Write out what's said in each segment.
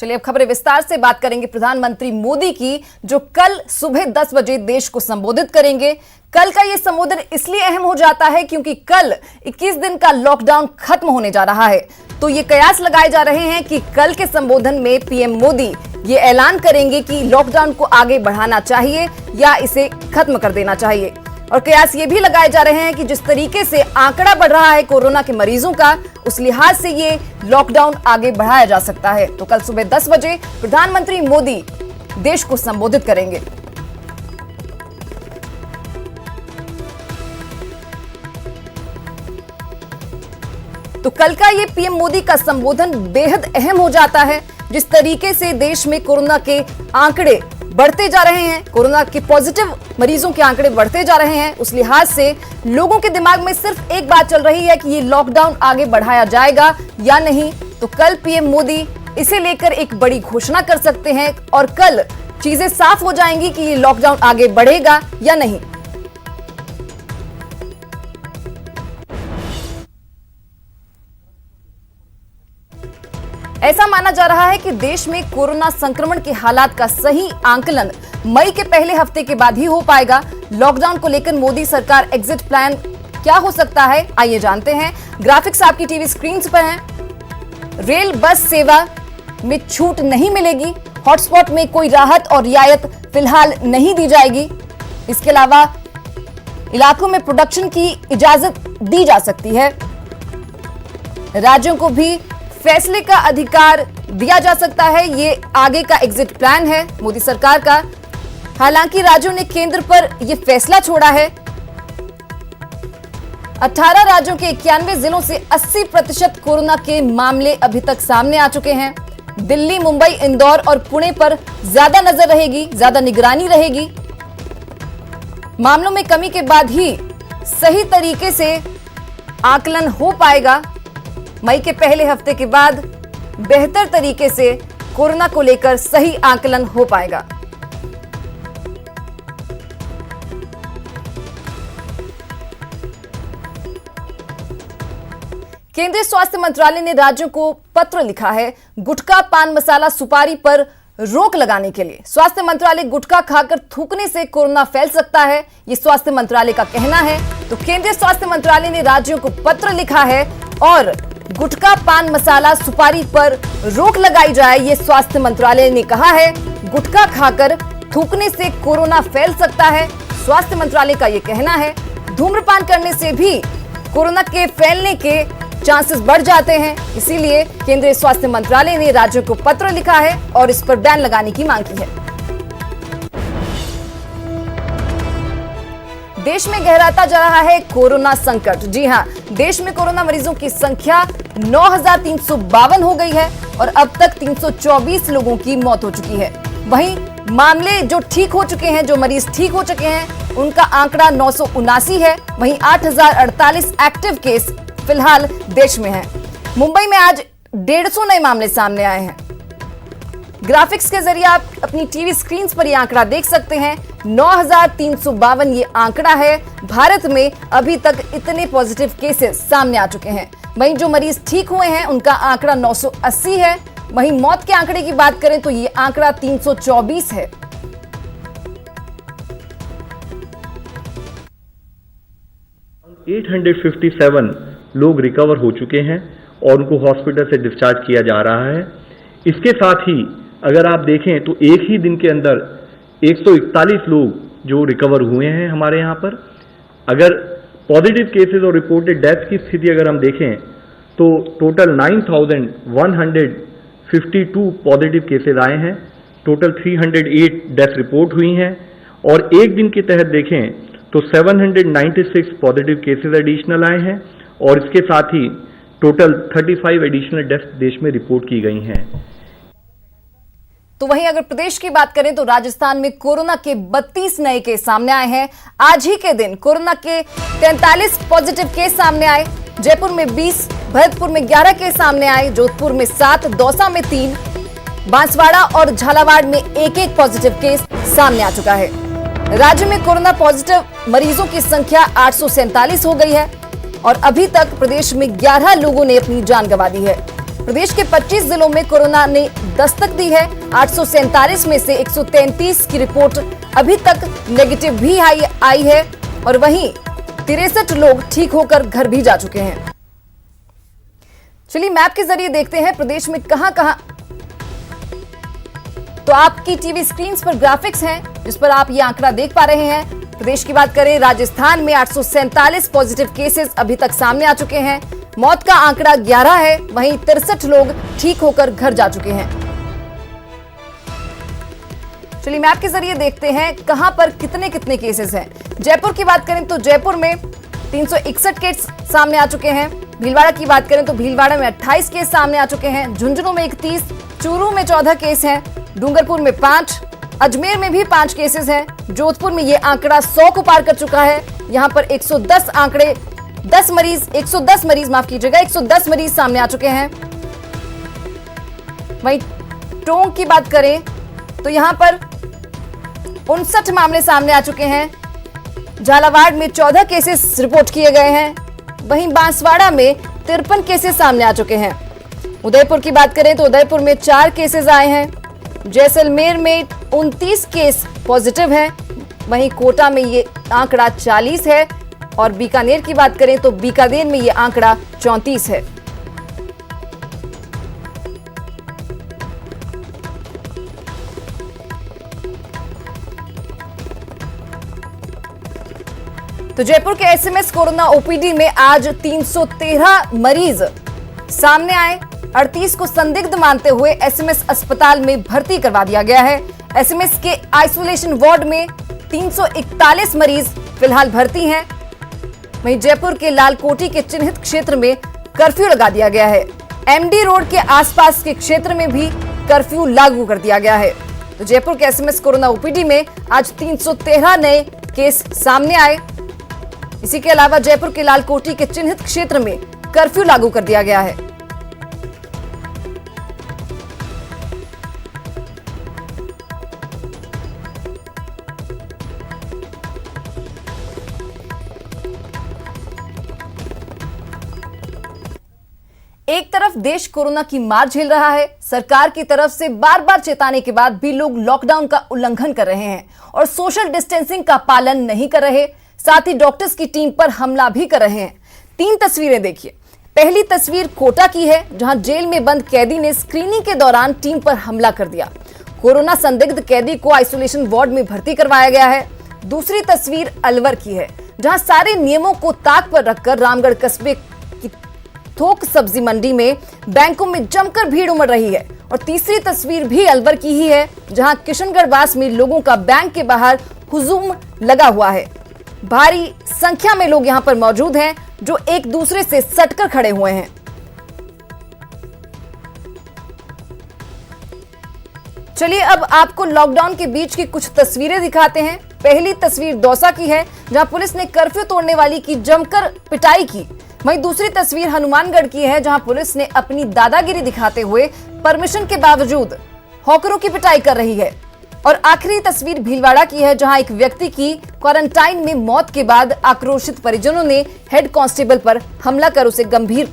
चलिए अब खबरें विस्तार से बात करेंगे प्रधानमंत्री मोदी की, जो कल सुबह 10 बजे देश को संबोधित करेंगे। कल का यह संबोधन इसलिए अहम हो जाता है क्योंकि कल 21 दिन का लॉकडाउन खत्म होने जा रहा है। तो ये कयास लगाए जा रहे हैं कि कल के संबोधन में पीएम मोदी ये ऐलान करेंगे कि लॉकडाउन को आगे बढ़ाना चाहिए या इसे खत्म कर देना चाहिए। और कयास ये भी लगाए जा रहे हैं कि जिस तरीके से आंकड़ा बढ़ रहा है कोरोना के मरीजों का, उस लिहाज से ये लॉकडाउन आगे बढ़ाया जा सकता है। तो कल सुबह 10 बजे प्रधानमंत्री मोदी देश को संबोधित करेंगे। तो कल का ये पीएम मोदी का संबोधन बेहद अहम हो जाता है। जिस तरीके से देश में कोरोना के आंकड़े बढ़ते जा रहे हैं, कोरोना के पॉजिटिव मरीजों के आंकड़े बढ़ते जा रहे हैं, उस लिहाज से लोगों के दिमाग में सिर्फ एक बात चल रही है कि ये लॉकडाउन आगे बढ़ाया जाएगा या नहीं। तो कल पीएम मोदी इसे लेकर एक बड़ी घोषणा कर सकते हैं और कल चीजें साफ हो जाएंगी कि ये लॉकडाउन आगे बढ़ेगा या नहीं। ऐसा माना जा रहा है कि देश में कोरोना संक्रमण के हालात का सही आंकलन मई के पहले हफ्ते के बाद ही हो पाएगा। लॉकडाउन को लेकर मोदी सरकार एग्जिट प्लान क्या हो सकता है, आइए जानते हैं। ग्राफिक्स आपकी टीवी स्क्रीन पर हैं। रेल बस सेवा में छूट नहीं मिलेगी। हॉटस्पॉट में कोई राहत और रियायत फिलहाल नहीं दी जाएगी। इसके अलावा इलाकों में प्रोडक्शन की इजाजत दी जा सकती है। राज्यों को भी फैसले का अधिकार दिया जा सकता है। ये आगे का एग्जिट प्लान है मोदी सरकार का। हालांकि राज्यों ने केंद्र पर यह फैसला छोड़ा है। 18 राज्यों के 91 जिलों से 80% कोरोना के मामले अभी तक सामने आ चुके हैं। दिल्ली, मुंबई, इंदौर और पुणे पर ज्यादा नजर रहेगी, ज्यादा निगरानी रहेगी। मामलों में कमी के बाद ही सही तरीके से आकलन हो पाएगा। मई के पहले हफ्ते के बाद बेहतर तरीके से कोरोना को लेकर सही आकलन हो पाएगा। केंद्रीय स्वास्थ्य मंत्रालय ने राज्यों को पत्र लिखा है गुटखा, पान मसाला, सुपारी पर रोक लगाने के लिए। स्वास्थ्य मंत्रालय गुटखा खाकर थूकने से कोरोना फैल सकता है, ये स्वास्थ्य मंत्रालय का कहना है। तो केंद्रीय स्वास्थ्य मंत्रालय ने राज्यों को पत्र लिखा है और गुटखा, पान मसाला, सुपारी पर रोक लगाई जाए, ये स्वास्थ्य मंत्रालय ने कहा है। गुटखा खाकर थूकने से कोरोना फैल सकता है, स्वास्थ्य मंत्रालय का ये कहना है। धूम्रपान करने से भी कोरोना के फैलने के चांसेस बढ़ जाते हैं, इसीलिए केंद्रीय स्वास्थ्य मंत्रालय ने राज्यों को पत्र लिखा है और इस पर बैन लगाने की मांग की है। देश में गहराता जा रहा है कोरोना संकट। जी हां, देश में कोरोना मरीजों की संख्या 9,352 हो गई है और अब तक 324 लोगों की मौत हो चुकी है। वहीं मामले जो ठीक हो चुके हैं, जो मरीज ठीक हो चुके हैं, उनका आंकड़ा 979 है। वहीं 8,048 एक्टिव केस फिलहाल देश में हैं। मुंबई में आज 150 नए मामले सामने आए हैं। ग्राफिक्स के जरिए आप अपनी टीवी स्क्रीन पर यह आंकड़ा देख सकते हैं। 9,352 ये आंकड़ा है। भारत में अभी तक इतने पॉजिटिव केसेस सामने आ चुके हैं। वहीं जो मरीज ठीक हुए हैं उनका आंकड़ा 980 है। वहीं मौत के आंकड़े की बात करें तो ये आंकड़ा 324 है। $857 लोग रिकवर हो चुके हैं और उनको हॉस्पिटल से डिस्चार्ज किया जा रहा है। इसके साथ ही अगर आप देखें तो एक ही दिन के अंदर 141 लोग जो रिकवर हुए हैं हमारे यहाँ पर। अगर पॉजिटिव केसेस और रिपोर्टेड डेथ की स्थिति अगर हम देखें तो टोटल 9,152 पॉजिटिव केसेस आए हैं। टोटल 308 डेथ रिपोर्ट हुई हैं और एक दिन के तहत देखें तो 796 पॉजिटिव केसेस एडिशनल आए हैं और इसके साथ ही टोटल 35 एडिशनल डेथ देश में रिपोर्ट की गई हैं। तो वहीं अगर प्रदेश की बात करें तो राजस्थान में कोरोना के 32 नए केस सामने आए हैं। आज ही के दिन कोरोना के 43 पॉजिटिव केस सामने आए। जयपुर में 20, भरतपुर में 11 केस सामने आए, जोधपुर में 7, दौसा में 3, बांसवाड़ा और झालावाड़ में 1-1 पॉजिटिव केस सामने आ चुका है। राज्य में कोरोना पॉजिटिव मरीजों की संख्या 847 हो गई है और अभी तक प्रदेश में 11 लोगों ने अपनी जान गंवा दी है। प्रदेश के 25 जिलों में कोरोना ने दस्तक दी है। 847 में से 133 की रिपोर्ट अभी तक नेगेटिव भी आई है और वहीं 63 लोग ठीक होकर घर भी जा चुके हैं। चलिए मैप के जरिए देखते हैं प्रदेश में कहां-कहां। तो आपकी टीवी स्क्रीन पर ग्राफिक्स हैं जिस पर आप ये आंकड़ा देख पा रहे हैं। प्रदेश की बात करें, राजस्थान में 847 पॉजिटिव केसेस अभी तक सामने आ चुके हैं। मौत का आंकड़ा 11 है, वहीं 63 लोग ठीक होकर घर जा चुके हैं। चलिए मैप के जरिए देखते हैं कहां पर कितने केसेस हैं। जयपुर की बात करें तो जयपुर में 361 केस सामने आ चुके हैं। भीलवाड़ा की बात करें तो भीलवाड़ा में 28 केस सामने आ चुके हैं। झुंझुनू में 31, चूरू में 14 केस हैं, डूंगरपुर में 5, अजमेर में भी 5 केसेस हैं। जोधपुर में यह आंकड़ा 100 को पार कर चुका है। यहां पर 110 मरीज सामने आ चुके हैं। वहीं टोंक की बात करें तो यहां पर 59 मामले सामने आ चुके हैं। झालावाड़ में 14 केसेस रिपोर्ट किए गए हैं। वहीं बांसवाड़ा में 53 केसेस सामने आ चुके हैं। उदयपुर की बात करें तो उदयपुर में 4 केसेस आए हैं। जैसलमेर में 29 केस पॉजिटिव हैं। वहीं कोटा में ये आंकड़ा 40 है और बीकानेर की बात करें तो बीकानेर में ये आंकड़ा 34 है। तो जयपुर के एसएमएस कोरोना ओपीडी में आज 313 मरीज सामने आए। 38 को संदिग्ध मानते हुए एसएमएस अस्पताल में भर्ती करवा दिया गया है। एसएमएस के आइसोलेशन वार्ड में 341 मरीज फिलहाल भर्ती हैं। वहीं जयपुर के लालकोटी के चिन्हित क्षेत्र में कर्फ्यू लगा दिया गया है। एमडी रोड के आसपास के क्षेत्र में भी कर्फ्यू लागू कर दिया गया है। तो जयपुर के एसएमएस कोरोना ओपीडी में आज 313 नए केस सामने आए। इसी के अलावा जयपुर के लालकोटी के चिन्हित क्षेत्र में कर्फ्यू लागू कर दिया गया है। एक तरफ देश कोरोना की मार झेल रहा है। सरकार की तरफ से बार बार चेताने के बाद भी लोग लॉकडाउन का उल्लंघन कर रहे हैं और सोशल डिस्टेंसिंग का पालन नहीं कर रहे। साथ ही डॉक्टर्स की टीम पर हमला भी कर रहे हैं। 3 तस्वीरें देखिए। पहली तस्वीर कोटा की है जहां जेल में बंद कैदी ने स्क्रीनिंग के दौरान टीम पर हमला कर दिया। कोरोना संदिग्ध कैदी को आइसोलेशन वार्ड में भर्ती करवाया गया है। दूसरी तस्वीर अलवर की है जहां सारे नियमों को ताक पर रखकर रामगढ़ कस्बे की थोक सब्जी मंडी में बैंकों में जमकर भीड़ उमड़ रही है। और तीसरी तस्वीर भी अलवर की ही है जहां किशनगढ़वास में लोगों का बैंक के बाहर हुजूम लगा हुआ है। भारी संख्या में लोग यहां पर मौजूद हैं जो एक दूसरे से सटकर खड़े हुए हैं। चलिए अब आपको लॉकडाउन के बीच की कुछ तस्वीरें दिखाते हैं। पहली तस्वीर दौसा की है जहां पुलिस ने कर्फ्यू तोड़ने वाली की जमकर पिटाई की। वहीं दूसरी तस्वीर हनुमानगढ़ की है जहां पुलिस ने अपनी दादागिरी दिखाते हुए परमिशन के बावजूद हॉकरों की पिटाई कर रही है। और आखिरी तस्वीर भीलवाड़ा की है जहां एक व्यक्ति की क्वारंटाइन में मौत के बाद आक्रोशित परिजनों ने हेड कांस्टेबल पर हमला कर उसे गंभीर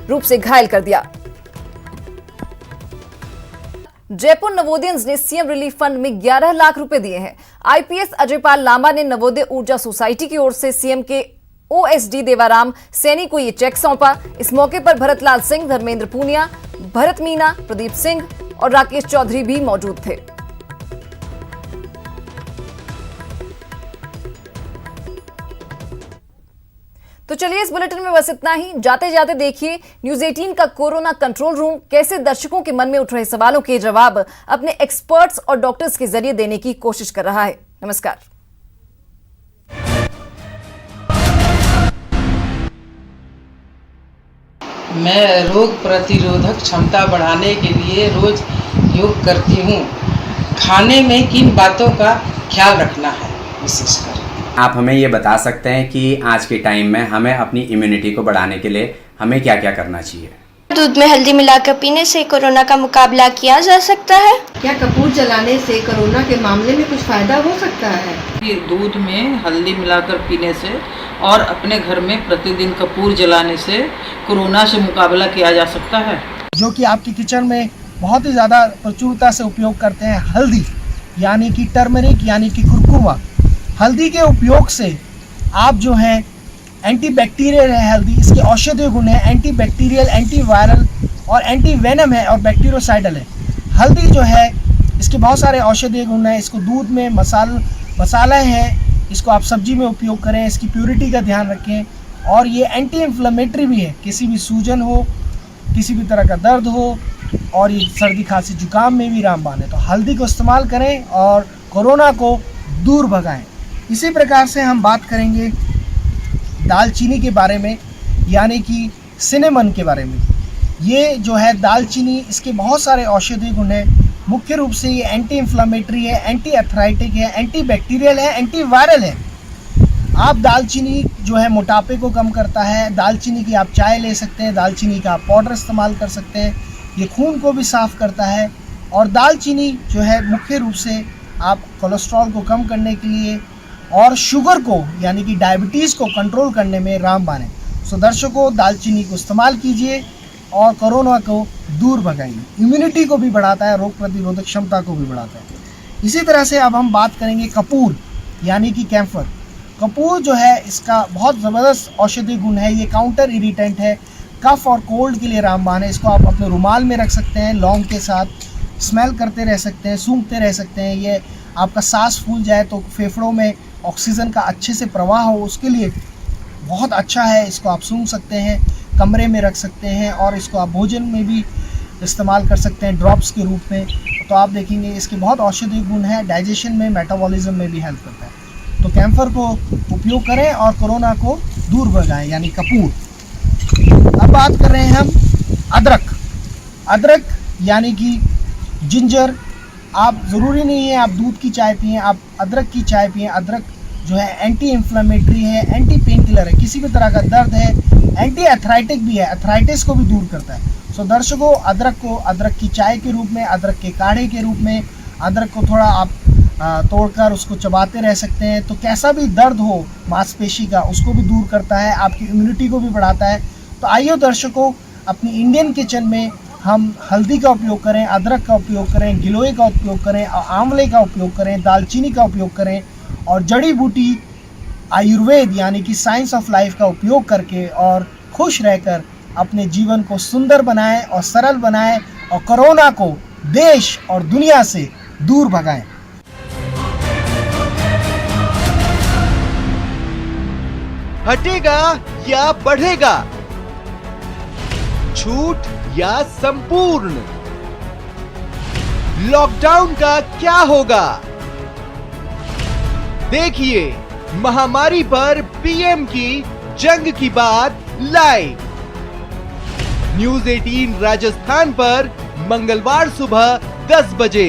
रूप से घायल कर दिया। जयपुर नवोदयंस ने सीएम रिलीफ फंड में 11 लाख रुपए दिए हैं। आईपीएस अजयपाल लांबा ने नवोदय ऊर्जा सोसाइटी की ओर से सीएम के ओएसडी देवाराम सैनी को ये चेक सौंपा। इस मौके पर भरतलाल सिंह, धर्मेंद्र पूनिया, भरत मीना, प्रदीप सिंह और राकेश चौधरी भी मौजूद थे। तो चलिए इस बुलेटिन में बस इतना ही। जाते जाते देखिए न्यूज़ 18 का कोरोना कंट्रोल रूम कैसे दर्शकों के मन में उठ रहे सवालों के जवाब अपने एक्सपर्ट्स और डॉक्टर्स के जरिए देने की कोशिश कर रहा है। नमस्कार। मैं रोग प्रतिरोधक क्षमता बढ़ाने के लिए रोज योग करती हूँ। खाने में किन बातों का ख्याल रखना है विशेषकर? आप हमें ये बता सकते हैं कि आज के टाइम में हमें अपनी इम्यूनिटी को बढ़ाने के लिए हमें क्या क्या करना चाहिए? दूध में हल्दी मिलाकर पीने से कोरोना का मुकाबला किया जा सकता है। क्या कपूर जलाने से कोरोना के मामले में कुछ फायदा हो सकता है? दूध में हल्दी मिलाकर पीने से और अपने घर में प्रतिदिन कपूर जलाने से कोरोना से मुकाबला किया जा सकता है। जो कि आपके किचन में बहुत ही ज़्यादा प्रचुरता से उपयोग करते हैं, हल्दी यानी कि टर्मरिक यानी कि कुरकुमा। हल्दी के उपयोग से आप जो है एंटीबैक्टीरियल है हल्दी, इसके औषधीय गुण है, एंटीबैक्टीरियल, एंटीवायरल और एंटीवेनम है और बैक्टीरियोसाइडल है। हल्दी जो है इसके बहुत सारे औषधीय गुण हैं। इसको दूध में मसाला है, इसको आप सब्जी में उपयोग करें, इसकी प्योरिटी का ध्यान रखें। और ये एंटी इन्फ्लेमेटरी भी है, किसी भी सूजन हो, किसी भी तरह का दर्द हो, और ये सर्दी खांसी जुकाम में भी रामबाण है। तो हल्दी को इस्तेमाल करें और कोरोना को दूर भगाएं। इसी प्रकार से हम बात करेंगे दालचीनी के बारे में, यानी कि सिनेमन के बारे में। ये जो है दालचीनी, इसके बहुत सारे औषधीय गुण हैं। मुख्य रूप से ये एंटी इन्फ्लेमेटरी है, एंटी एथराइटिक है, एंटी बैक्टीरियल है, एंटीवायरल है। आप दालचीनी जो है मोटापे को कम करता है। दालचीनी की आप चाय ले सकते हैं, दालचीनी का आप पाउडर इस्तेमाल कर सकते हैं। ये खून को भी साफ़ करता है। और दालचीनी जो है मुख्य रूप से आप कोलेस्ट्रॉल को कम करने के लिए और शुगर को यानी कि डायबिटीज़ को कंट्रोल करने में रामबाण है। सो दर्शकों, दालचीनी को इस्तेमाल कीजिए और कोरोना को दूर भगाइए। इम्यूनिटी को भी बढ़ाता है, रोग प्रतिरोधक क्षमता को भी बढ़ाता है। इसी तरह से अब हम बात करेंगे कपूर यानी कि कैम्फर। कपूर जो है इसका बहुत ज़बरदस्त औषधीय गुण है। ये काउंटर इरिटेंट है, कफ और कोल्ड के लिए रामबाण है। इसको आप अपने रुमाल में रख सकते हैं, लौंग के साथ स्मेल करते रह सकते हैं, सूंघते रह सकते हैं। ये आपका सांस फूल जाए तो फेफड़ों में ऑक्सीजन का अच्छे से प्रवाह हो, उसके लिए बहुत अच्छा है। इसको आप सूंघ सकते हैं, कमरे में रख सकते हैं और इसको आप भोजन में भी इस्तेमाल कर सकते हैं ड्रॉप्स के रूप में। तो आप देखेंगे इसके बहुत औषधीय गुण हैं, डाइजेशन में, मेटाबॉलिज्म में भी हेल्प करता है। तो कैम्फर को उपयोग करें और कोरोना को दूर भगाएं, यानी कपूर। अब बात कर रहे हैं हम अदरक। अदरक यानी कि जिंजर। आप ज़रूरी नहीं है आप दूध की चाय पिएं, आप अदरक की चाय पिएं। अदरक जो है एंटी इन्फ्लेमेटरी है, एंटी पेन किलर है, किसी भी तरह का दर्द है, एंटी एथराइटिक भी है, एथराइटिस को भी दूर करता है। सो दर्शकों, अदरक को अदरक की चाय के रूप में, अदरक के काढ़े के रूप में, अदरक को थोड़ा आप तोड़कर उसको चबाते रह सकते हैं। तो कैसा भी दर्द हो मांसपेशी का, उसको भी दूर करता है, आपकी इम्यूनिटी को भी बढ़ाता है। तो आइए दर्शकों, अपनी इंडियन किचन में हम हल्दी का उपयोग करें, अदरक का उपयोग करें, गिलोय का उपयोग करें, आंवले का उपयोग करें, दालचीनी का उपयोग करें और जड़ी बूटी आयुर्वेद यानी कि साइंस ऑफ लाइफ का उपयोग करके और खुश रहकर अपने जीवन को सुंदर बनाएं और सरल बनाएं और कोरोना को देश और दुनिया से दूर भगाएं। हटेगा या बढ़ेगा, छूट या संपूर्ण, लॉकडाउन का क्या होगा? देखिए महामारी पर पीएम की जंग की बात लाइव। न्यूज़ 18 राजस्थान पर मंगलवार सुबह 10 बजे।